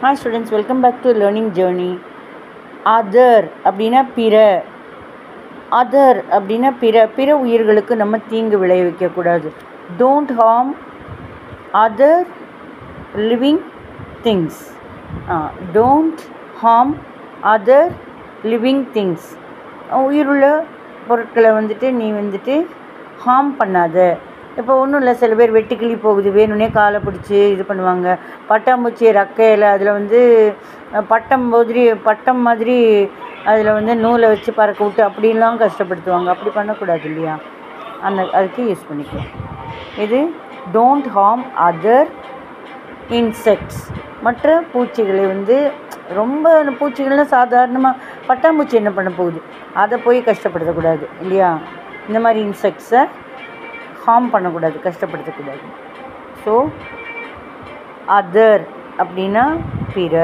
Hi students, welcome back to learning journey. Other அப்படின்னா பிற, other அப்படின்னா பிற உயிர்களுக்கு நம்ம தீங்கு விளைவிக்கக்கூடாது. Don't harm other living things. Don't harm other living things. உயிருள்ள பொருட்களை நீ ஹார்ம் பண்ணாத. இப்போ ஒன்றும் இல்லை, சில பேர் வெட்டுக்கிளி போகுது வேணும்னே காலை பிடிச்சி இது பண்ணுவாங்க. பட்டாம்பூச்சி ரெக்கையில் அதில் பட்டம் மாதிரி அதில் நூலை வச்சு பறக்க விட்டு அப்படின்லாம் கஷ்டப்படுத்துவாங்க. அப்படி பண்ணக்கூடாது இல்லையா? அதுக்கு யூஸ் பண்ணிக்கலாம். இது டோன்ட் ஹார்ம் அதர் இன்செக்ட்ஸ். மற்ற பூச்சிகளை ரொம்ப பூச்சிகள்லாம் சாதாரணமாக பட்டாம்பூச்சி என்ன பண்ண போகுது, அதை போய் கஷ்டப்படுத்தக்கூடாது இல்லையா? இந்த மாதிரி இன்செக்ட்ஸை ஹார்ம் பண்ணக்கூடாது, கஷ்டப்படுத்தக்கூடாது. ஸோ அதர் அப்படின்னா பிற.